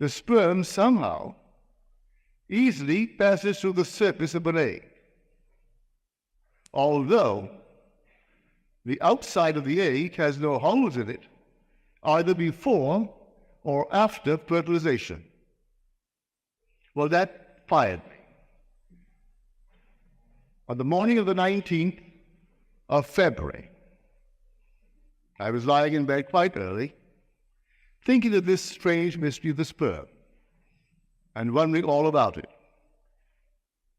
the sperm somehow easily passes through the surface of an egg, although the outside of the egg has no holes in it, either before or after fertilization. Well, that fired me. On the morning of the 19th of February, I was lying in bed quite early, thinking of this strange mystery of the sperm and wondering all about it.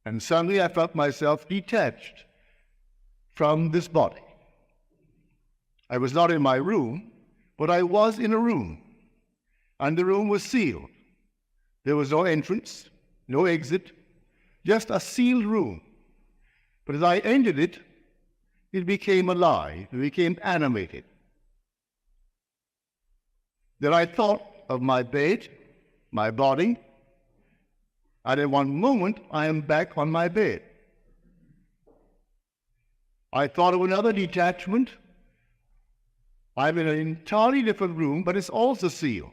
And suddenly I felt myself detached from this body. I was not in my room, but I was in a room, and the room was sealed. There was no entrance, no exit, just a sealed room. But as I entered it, it became alive, it became animated. Then I thought of my bed, my body, and in one moment I am back on my bed. I thought of another detachment. I'm in an entirely different room, but it's also sealed.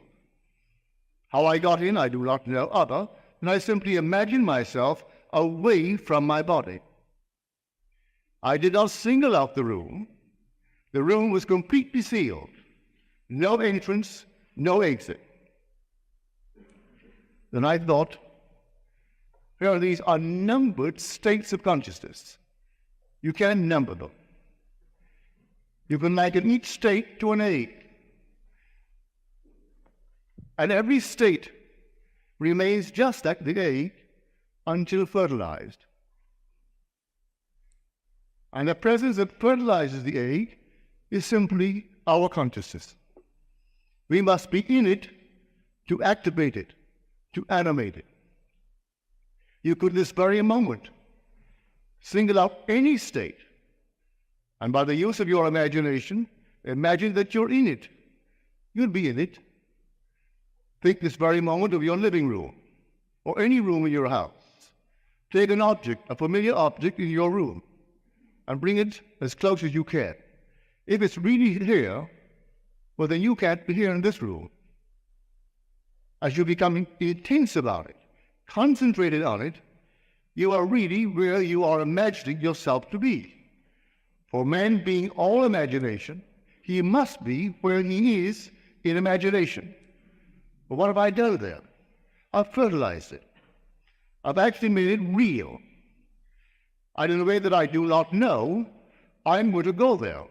How I got in, I do not know, other than I simply imagined myself away from my body. I did not single out the room. The room was completely sealed. No entrance, no exit. Then I thought, here are these unnumbered states of consciousness. You can number them. You can liken each state to an egg. And every state remains just like the egg until fertilized. And the presence that fertilizes the egg is simply our consciousness. We must be in it to activate it, to animate it. You could this very moment single out any state, and by the use of your imagination, imagine that you're in it. You'll be in it. Think this very moment of your living room, or any room in your house. Take an object, a familiar object in your room, and bring it as close as you can. If it's really here, well, then you can't be here in this room. As you become intense about it, concentrated on it, you are really where you are imagining yourself to be. For man being all imagination, he must be where he is in imagination. But what have I done there? I've fertilized it. I've actually made it real. And in a way that I do not know, I'm going to go there.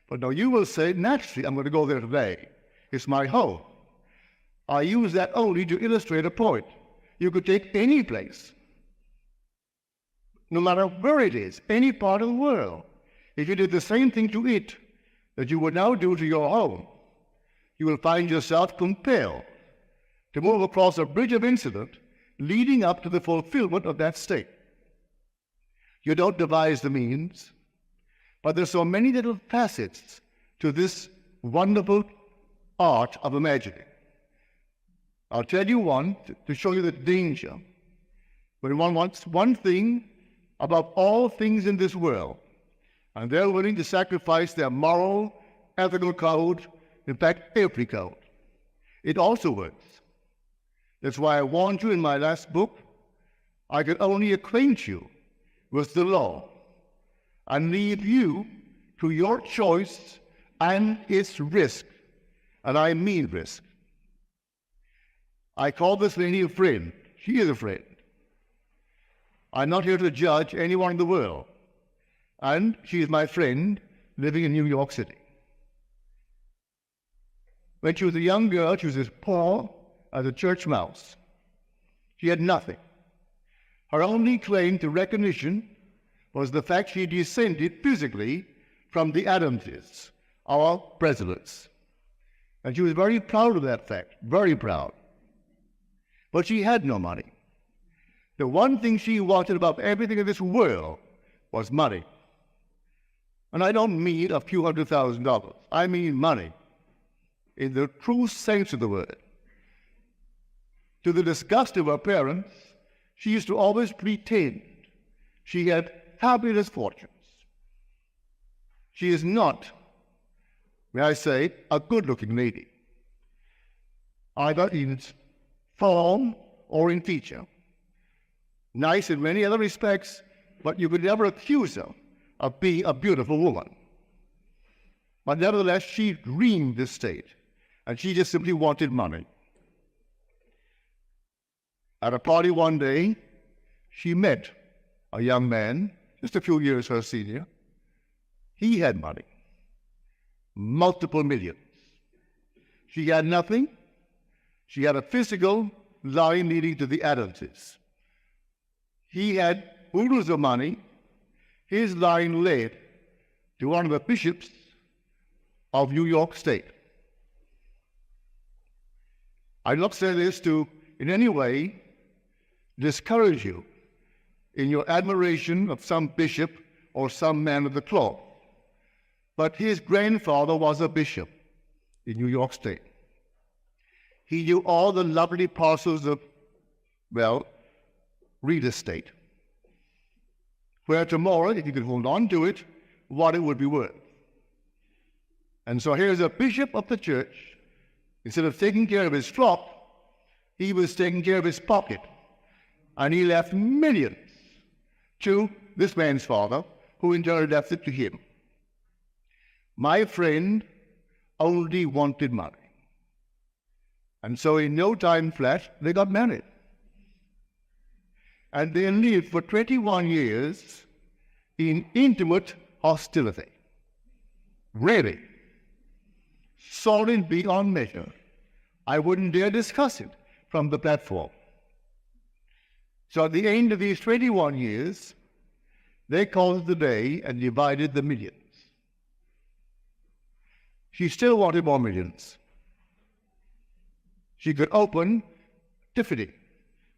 But now you will say, naturally, I'm going to go there today. It's my home. I use that only to illustrate a point. You could take any place, no matter where it is, any part of the world. If you did the same thing to it that you would now do to your home, you will find yourself compelled to move across a bridge of incident leading up to the fulfillment of that state. You don't devise the means, but there's so many little facets to this wonderful art of imagining. I'll tell you one to show you the danger. When one wants one thing above all things in this world, and they're willing to sacrifice their moral, ethical code, in fact, every code, it also works. That's why I warned you in my last book, I can only acquaint you with the law and leave you to your choice and its risk, and I mean risk. I call this lady a friend. She is a friend. I'm not here to judge anyone in the world, and she is my friend living in New York City. When she was a young girl, she was as poor as a church mouse. She had nothing. Her only claim to recognition was the fact she descended physically from the Adamses, our presidents. And she was very proud of that fact, very proud. But she had no money. The one thing she wanted above everything in this world was money. And I don't mean a few $100,000. I mean money, in the true sense of the word. To the disgust of her parents, she used to always pretend she had fabulous fortunes. She is not, may I say, a good-looking lady, either in form, or in feature. Nice in many other respects, but you could never accuse her of being a beautiful woman. But nevertheless, she dreamed this state, and she just simply wanted money. At a party one day, she met a young man, just a few years her senior. He had money, multiple millions. She had nothing. She had a physical line leading to the Adamses. He had oodles of money. His line led to one of the bishops of New York State. I don't say this to, in any way, discourage you in your admiration of some bishop or some man of the cloth. But his grandfather was a bishop in New York State. He knew all the lovely parcels of, well, real estate, where tomorrow, if you could hold on to it, what it would be worth. And so here's a bishop of the church. Instead of taking care of his flock, he was taking care of his pocket. And he left millions to this man's father, who in turn left it to him. My friend only wanted money. And so in no time flat, they got married. And they lived for 21 years in intimate hostility. Really. Solid beyond measure. I wouldn't dare discuss it from the platform. So at the end of these 21 years, they called the day and divided the millions. She still wanted more millions. She could open Tiffany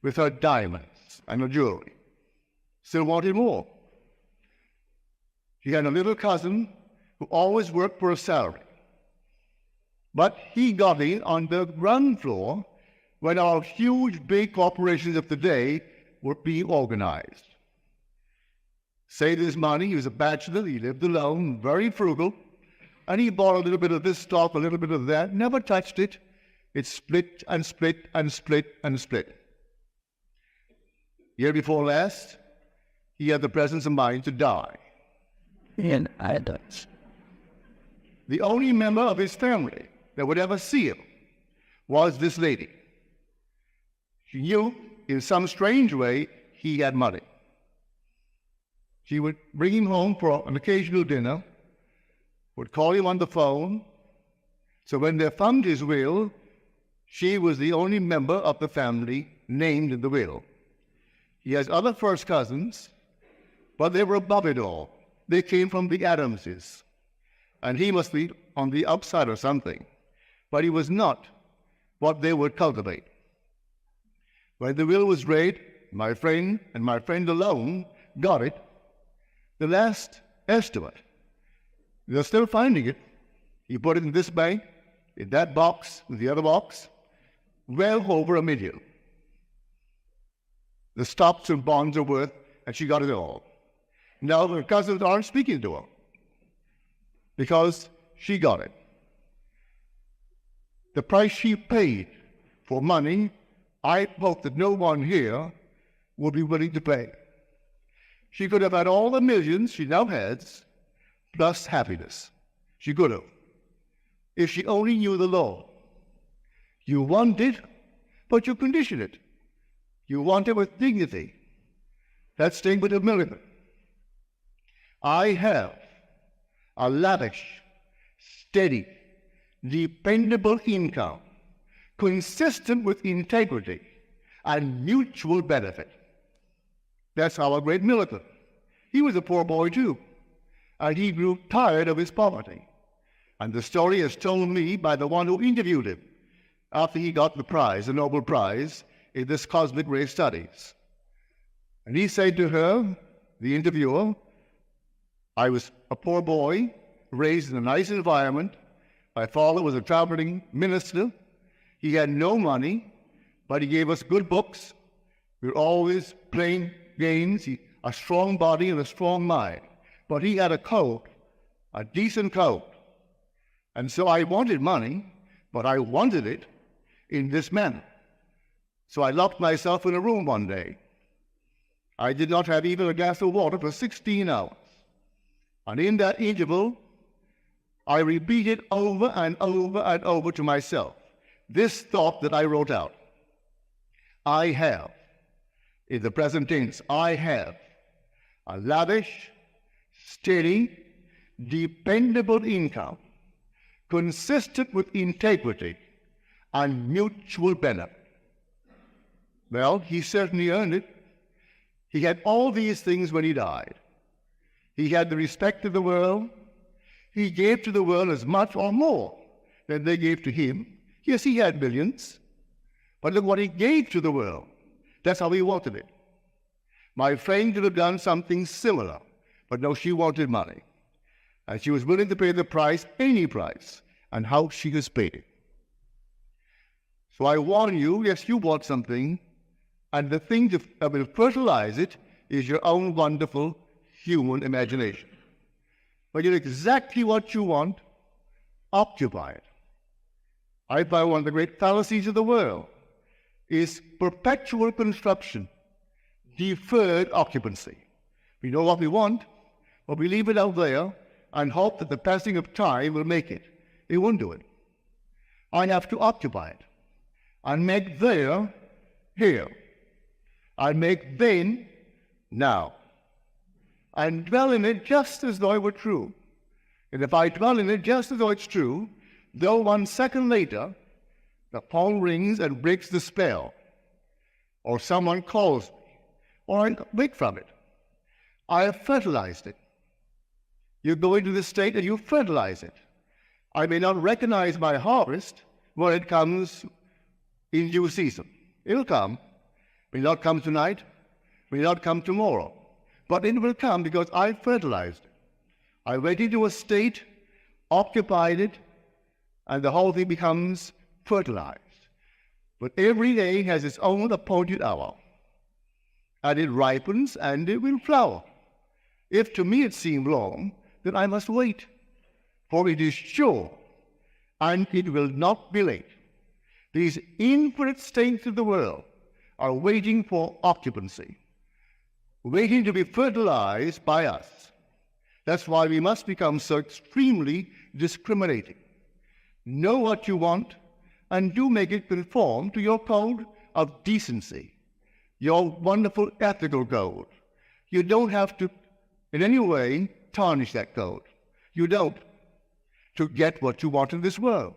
with her diamonds and her jewelry. Still wanted more. She had a little cousin who always worked for a salary. But he got in on the ground floor when our huge big corporations of the day were being organized. Saved his money. He was a bachelor. He lived alone, very frugal. And he bought a little bit of this stock, a little bit of that, never touched it. It split and split and split and split. Year before last, he had the presence of mind to die. And I don't. The only member of his family that would ever see him was this lady. She knew, in some strange way, he had money. She would bring him home for an occasional dinner, would call him on the phone. So when they found his will, she was the only member of the family named in the will. He has other first cousins, but they were above it all. They came from the Adamses, and he must be on the outside or something. But he was not what they would cultivate. When the will was read, my friend and my friend alone got it, the last estimate. They're still finding it. He put it in this bank, in that box, in the other box, well over $1 million. The stocks and bonds are worth, and she got it all. Now her cousins aren't speaking to her because she got it. The price she paid for money, I hope that no one here will be willing to pay. She could have had all the millions she now has, plus happiness. She could have, if she only knew the law. You want it, but you condition it. You want it with dignity. That's statement of miracle. I have a lavish, steady, dependable income, consistent with integrity and mutual benefit. That's our great miracle. He was a poor boy too, and he grew tired of his poverty. And the story is told me by the one who interviewed him after he got the prize, the Nobel Prize, in this cosmic ray studies. And he said to her, the interviewer, I was a poor boy, raised in a nice environment. My father was a traveling minister. He had no money, but he gave us good books. We were always playing games, a strong body and a strong mind. But he had a coat, a decent coat. And so I wanted money, but I wanted it in this manner. So I locked myself in a room one day. I did not have even a glass of water for 16 hours. And in that interval, I repeated over and over and over to myself this thought that I wrote out. I have, in the present tense, I have a lavish, steady, dependable income consistent with integrity and mutual benefit. Well, he certainly earned it. He had all these things when he died. He had the respect of the world. He gave to the world as much or more than they gave to him. Yes, he had millions, but look what he gave to the world. That's how he wanted it. My friend could have done something similar, but no, she wanted money. And she was willing to pay the price, any price, and how she has paid it. So I warn you, yes, you want something, and the thing that will fertilize it is your own wonderful human imagination. When you know exactly what you want, occupy it. I find one of the great fallacies of the world is perpetual construction, deferred occupancy. We know what we want, but we leave it out there and hope that the passing of time will make it. It won't do it. I have to occupy it and make there, here. I make then, now. And dwell in it just as though it were true. And if I dwell in it just as though it's true, though 1 second later the phone rings and breaks the spell, or someone calls me, or I wake from it, I have fertilized it. You go into this state and you fertilize it. I may not recognize my harvest when it comes in due season. It'll come. It may not come tonight, it may not come tomorrow, but it will come because I fertilized it. I went into a state, occupied it, and the whole thing becomes fertilized. But every day has its own appointed hour, and it ripens and it will flower. If to me it seem long, then I must wait, for it is sure, and it will not be late. These infinite states of the world are waiting for occupancy, waiting to be fertilized by us. That's why we must become so extremely discriminating. Know what you want, and do make it conform to your code of decency, your wonderful ethical code. You don't have to, in any way, tarnish that code. You don't, to get what you want in this world.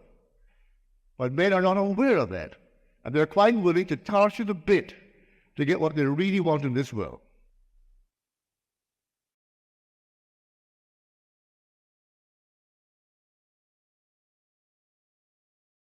But men are not aware of that, and they're quite willing to tarnish it a bit to get what they really want in this world.